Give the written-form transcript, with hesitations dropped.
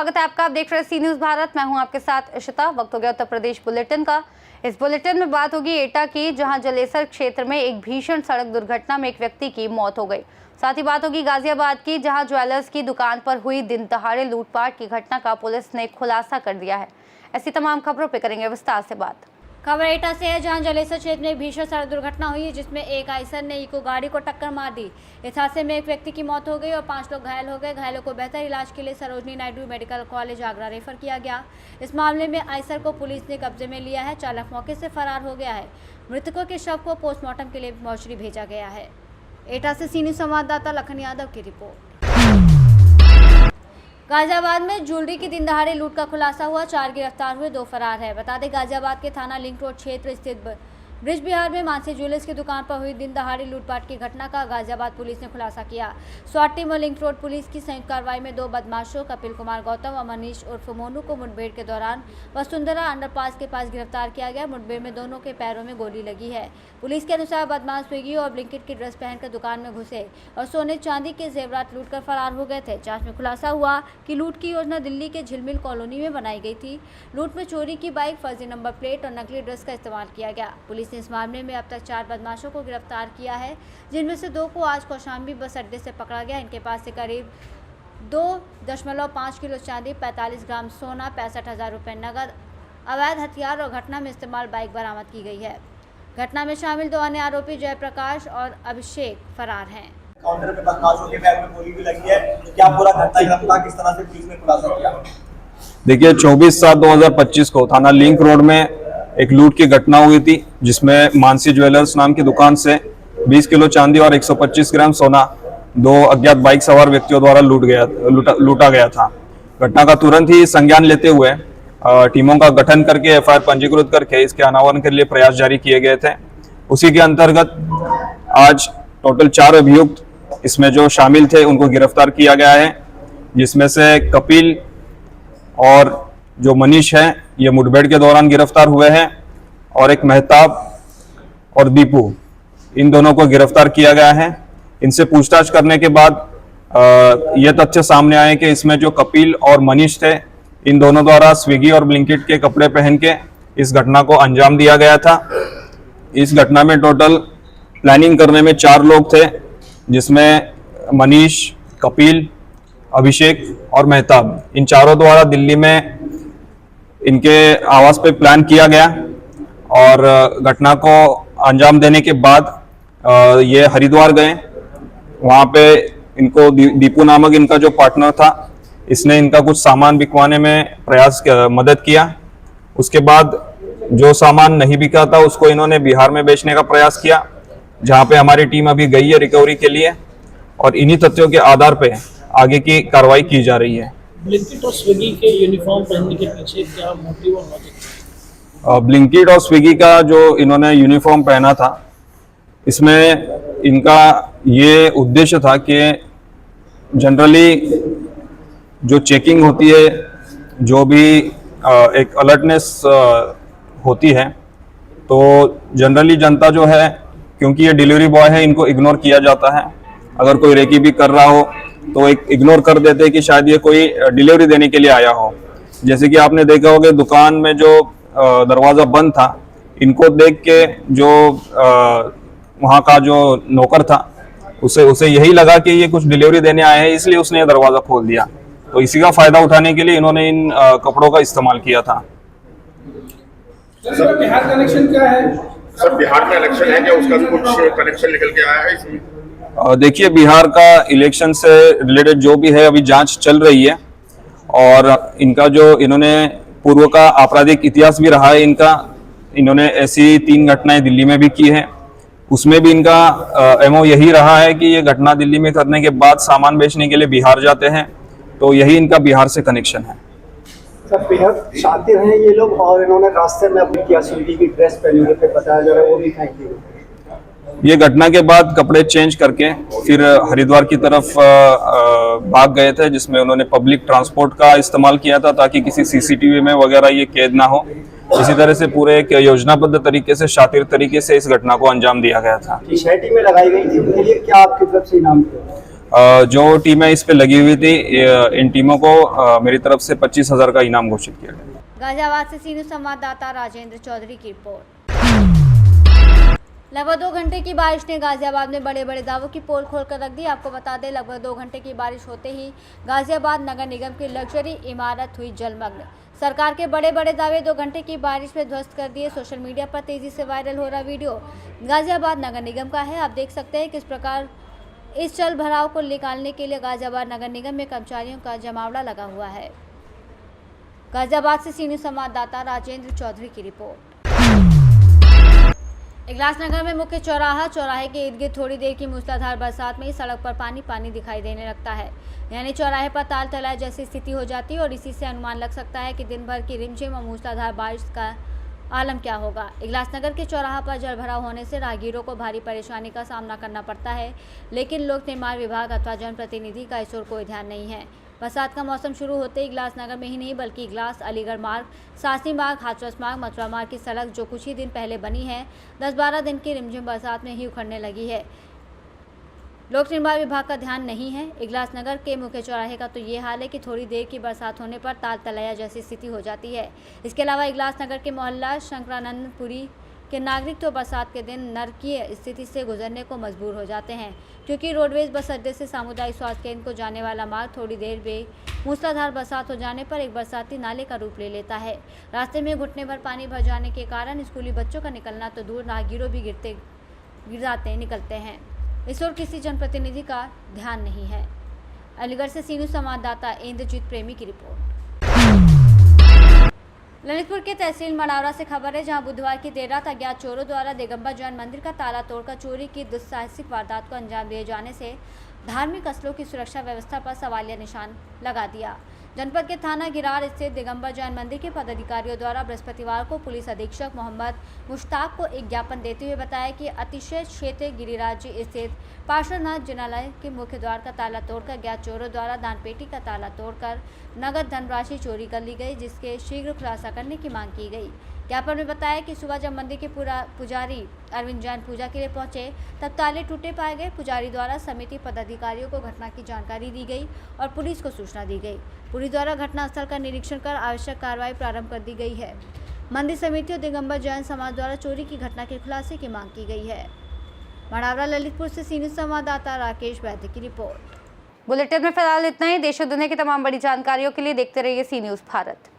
स्वागत है आपका। आप देख रहे हैं सी न्यूज़ भारत। मैं हूं आपके साथ इशिता। वक्त हो गया उत्तर प्रदेश बुलेटिन का। इस बुलेटिन में बात होगी एटा की, जहां जलेसर क्षेत्र में एक भीषण सड़क दुर्घटना में एक व्यक्ति की मौत हो गई। साथ ही बात होगी गाजियाबाद की, जहां ज्वेलर्स की दुकान पर हुई दिन दहाड़े लूटपाट की घटना का पुलिस ने खुलासा कर दिया है। ऐसी तमाम खबरों पर करेंगे विस्तार से बात। खबर एटा से है, जहां जलेसर क्षेत्र में एक भीषण सड़क दुर्घटना हुई है, जिसमें एक आइसर ने इको गाड़ी को टक्कर मार दी। इस हादसे में एक व्यक्ति की मौत हो गई और 5 लोग घायल हो गए। घायलों को बेहतर इलाज के लिए Sarojini Naidu medical college Agra refer किया गया। इस मामले में आइसर को पुलिस ने कब्जे में लिया है। चालक मौके से फरार हो गया है। मृतकों के शव को पोस्टमार्टम के लिए मोर्चरी भेजा गया है। एटा से सी न्यूज़ संवाददाता लखन यादव की रिपोर्ट। गाजियाबाद में ज्वेलरी की दिन दहाड़े लूट का खुलासा हुआ। 4 गिरफ्तार हुए, 2 फरार है। बता दें, गाजियाबाद के थाना लिंक रोड क्षेत्र स्थित ब्रिज बिहार में मानसी ज्वेलर्स की दुकान पर हुई दिन दहाड़े लूटपाट की घटना का गाजियाबाद पुलिस ने खुलासा किया। स्वाट टीम और लिंक रोड पुलिस की संयुक्त कार्रवाई में 2 बदमाशों कपिल कुमार गौतम और मनीष उर्फ मोनू को मुठभेड़ के दौरान वसुंधरा अंडरपास के पास गिरफ्तार किया गया। मुठभेड़ में दोनों के पैरों में गोली लगी है। पुलिस के अनुसार बदमाश स्विगी और ब्लिंकिट की ड्रेस पहनकर दुकान में घुसे और सोने चांदी के जेवरात लूटकर फरार हो गए थे। जांच में खुलासा हुआ कि लूट की योजना दिल्ली के झिलमिल कॉलोनी में बनाई गई थी। लूट में चोरी की बाइक, फर्जी नंबर प्लेट और नकली ड्रेस का इस्तेमाल किया गया। पुलिस ने इस मामले में अब तक 4 बदमाशों को गिरफ्तार किया है, जिनमें से 2 को आज कौशाम्बी बस अड्डे से पकड़ा गया। इनके पास से करीब 2.5 किलो चांदी, 45 ग्राम सोना, 65,000 रुपये नकद, अवैध हथियार और घटना में इस्तेमाल बाइक बरामद की गई है। घटना में शामिल 2 अन्य आरोपी जयप्रकाश और अभिषेक फरार हैं। काउंटर पे बदमाशों के बैग में गोली भी लगी है। क्या पूरा घटनाक्रम किस तरह से पुलिस ने खुलासा किया? देखिए, 24/7/2025 को थाना लिंक रोड में एक लूट की घटना हुई थी, जिसमें मानसी ज्वेलर्स नाम की दुकान से 20 किलो चांदी और 125 ग्राम सोना 2 अज्ञात बाइक सवार व्यक्तियों द्वारा लूटा गया था। घटना का तुरंत ही संज्ञान लेते हुए टीमों का गठन करके एफआईआर पंजीकृत करके इसके अनावरण के लिए प्रयास जारी किए गए थे। उसी के अंतर्गत आज टोटल 4 अभियुक्त इसमें जो शामिल थे उनको गिरफ्तार किया गया है, जिसमें से कपिल और जो मनीष है ये मुठभेड़ के दौरान गिरफ्तार हुए हैं, और एक मेहताब और दीपू, इन दोनों को गिरफ्तार किया गया है। इनसे पूछताछ करने के बाद ये तथ्य सामने आए कि इसमें जो कपिल और मनीष थे, इन दोनों द्वारा स्विगी और ब्लिंकिट के कपड़े पहन के इस घटना को अंजाम दिया गया था। इस घटना में टोटल प्लानिंग करने में 4 लोग थे, जिसमें मनीष, कपिल, अभिषेक और मेहताब, इन चारों द्वारा दिल्ली में इनके आवास पे प्लान किया गया और घटना को अंजाम देने के बाद ये हरिद्वार गए। वहाँ पे इनको दीपू नामक इनका जो पार्टनर था, इसने इनका कुछ सामान बिकवाने में मदद किया। उसके बाद जो सामान नहीं बिका था उसको इन्होंने बिहार में बेचने का प्रयास किया, जहाँ पे हमारी टीम अभी गई है रिकवरी के लिए, और इन्हीं तथ्यों के आधार पे आगे की कार्रवाई की जा रही है। ब्लिंकिट और स्विगी के यूनिफॉर्म पहनने के पीछे क्या मोटिव और लॉजिक? ब्लिंकिट और स्विगी का जो इन्होंने यूनिफॉर्म पहना था, इसमें इनका ये उद्देश्य था कि जनरली जो चेकिंग होती है, जो भी एक अलर्टनेस होती है, तो जनरली जनता जो है, क्योंकि ये डिलीवरी बॉय है, इनको इग्नोर किया जाता है। अगर कोई रेकी भी कर रहा हो तो एक इग्नोर कर देते हैं कि शायद ये कोई डिलीवरी देने के लिए आया हो। जैसे कि आपने देखा होगा दुकान में जो दरवाज़ा बंद था, इनको देख के जो वहाँ का जो नौकर था उसे यही लगा कि ये कुछ डिलीवरी देने आए हैं, इसलिए उसने ये दरवाज़ा खोल दिया। तो इसी का फ़ायदा उठाने के लिए इन्होंने इन कपड़ों का इस्तेमाल किया था। सर, बिहार कनेक्शन क्या है? सर, बिहार का इलेक्शन है क्या, उसका कुछ कनेक्शन निकल के आया है इसमें? देखिए, बिहार का इलेक्शन से रिलेटेड जो भी है अभी जांच चल रही है, और इनका जो इन्होंने पूर्व का आपराधिक इतिहास भी रहा है इनका। इन्होंने ऐसी 3 घटनाएं दिल्ली में भी की है, उसमें भी इनका एमओ यही रहा है कि ये घटना दिल्ली में करने के बाद सामान बेचने के लिए बिहार जाते हैं, तो यही इनका बिहार से कनेक्शन है। सर, बेहद शातिर हैं ये लोग, और इन्होंने रास्ते में अपनी क्या स्विगी की ड्रेस पहनी हुई पे बताया जा रहा है, वो भी फेंक दी। ये घटना के बाद कपड़े चेंज करके फिर हरिद्वार की तरफ भाग गए थे, जिसमें उन्होंने पब्लिक ट्रांसपोर्ट का इस्तेमाल किया था ताकि किसी सीसीटीवी में वगैरह ये कैद ना हो। इसी तरह से पूरे एक योजनाबद्ध तरीके से, शातिर तरीके से इस घटना को अंजाम दिया गया था। में लगाई गई थी, उनके लिए क्या आपकी तरफ से इनाम थे? जो टीमें इस पे लगी हुई थी, इन टीमों को मेरी तरफ से 25,000 का इनाम घोषित किया गया। गाजियाबाद से सीनियर संवाददाता राजेंद्र चौधरी की रिपोर्ट। लगभग 2 घंटे की बारिश ने गाजियाबाद में बड़े बड़े दावों की पोल खोलकर रख दी। आपको बता दें, लगभग 2 घंटे की बारिश होते ही गाजियाबाद नगर निगम की लग्जरी इमारत हुई जलमग्न। सरकार के बड़े बड़े दावे 2 घंटे की बारिश में ध्वस्त कर दिए। सोशल मीडिया पर तेजी से वायरल हो रहा वीडियो गाजियाबाद नगर निगम का है। आप देख सकते हैं किस प्रकार इस जल भराव को निकालने के लिए गाजियाबाद नगर निगम में कर्मचारियों का जमावड़ा लगा हुआ है। गाजियाबाद से सीनियर संवाददाता राजेंद्र चौधरी की रिपोर्ट। इगलास नगर में मुख्य चौराहे के इर्द गिर्द थोड़ी देर की मूसलाधार बरसात में ही सड़क पर पानी दिखाई देने लगता है, यानी चौराहे पर ताल तलाए जैसी स्थिति हो जाती है और इसी से अनुमान लग सकता है कि दिन भर की रिमझिम और मूसलाधार बारिश का आलम क्या होगा। इगलास नगर के चौराहा पर जल भराव होने से राहगीरों को भारी परेशानी का सामना करना पड़ता है, लेकिन लोक निर्माण विभाग अथवा जनप्रतिनिधि का इस ओर कोई ध्यान नहीं है। बरसात का मौसम शुरू होते ही इगलास नगर में ही नहीं बल्कि इगलास, अलीगढ़ मार्ग, सासनी मार्ग, हाथरस मार्ग, मथुरा मार्ग की सड़क जो कुछ ही दिन पहले बनी है 10-12 दिन की रिमझिम बरसात में ही उखड़ने लगी है। लोक निर्माण विभाग का ध्यान नहीं है। इगलास नगर के मुख्य चौराहे का तो ये हाल है कि थोड़ी देर की बरसात होने पर ताल तलैया जैसी स्थिति हो जाती है। इसके अलावा इगलास नगर के मोहल्ला शंकरानंदपुरी के नागरिक तो बरसात के दिन नरकीय स्थिति से गुजरने को मजबूर हो जाते हैं, क्योंकि रोडवेज बस अड्डे से सामुदायिक स्वास्थ्य केंद्र को जाने वाला मार्ग थोड़ी देर में मूसलाधार बरसात हो जाने पर एक बरसाती नाले का रूप ले लेता है। रास्ते में घुटने भर पानी भर जाने के कारण स्कूली बच्चों का निकलना तो दूर, राहगीरों भी निकलते हैं। इस ओर किसी जनप्रतिनिधि का ध्यान नहीं है। अलीगढ़ से सीनियर संवाददाता इंद्रजीत प्रेमी की रिपोर्ट। ललितपुर के तहसील मड़ावरा से खबर है, जहां बुधवार की देर रात अज्ञात चोरों द्वारा दिगंबर जैन मंदिर का ताला तोड़कर चोरी की दुस्साहसिक वारदात को अंजाम दिए जाने से धार्मिक स्थलों की सुरक्षा व्यवस्था पर सवालिया निशान लगा दिया। जनपद के थाना गिरार स्थित दिगंबर जैन मंदिर के पदाधिकारियों द्वारा बृहस्पतिवार को पुलिस अधीक्षक मोहम्मद मुश्ताक को एक ज्ञापन देते हुए बताया कि अतिशय क्षेत्र गिरिराज स्थित पार्श्वनाथ जिनालय के मुख्य द्वार का ताला तोड़कर अज्ञात चोरों द्वारा दानपेटी का ताला तोड़कर नगद धनराशि चोरी कर ली गई, जिसके शीघ्र खुलासा करने की मांग की गई। ज्ञापन में बताया कि सुबह जब मंदिर के पुजारी अरविंद जैन पूजा के लिए पहुंचे तब ताले टूटे पाए गए। पुजारी द्वारा समिति पदाधिकारियों को घटना की जानकारी दी गई और पुलिस को सूचना दी गई। पुलिस द्वारा घटनास्थल का निरीक्षण कर आवश्यक कार्रवाई प्रारंभ कर दी गई है। मंदिर समिति और दिगंबर जैन समाज द्वारा चोरी की घटना के खुलासे की मांग की गई है। मड़ावरा ललितपुर से सीनियर संवाददाता राकेश वैद्य की रिपोर्ट। बुलेटिन में फिलहाल इतना ही। देश और दुनिया की तमाम बड़ी जानकारियों के लिए देखते रहिए सी न्यूज़ भारत।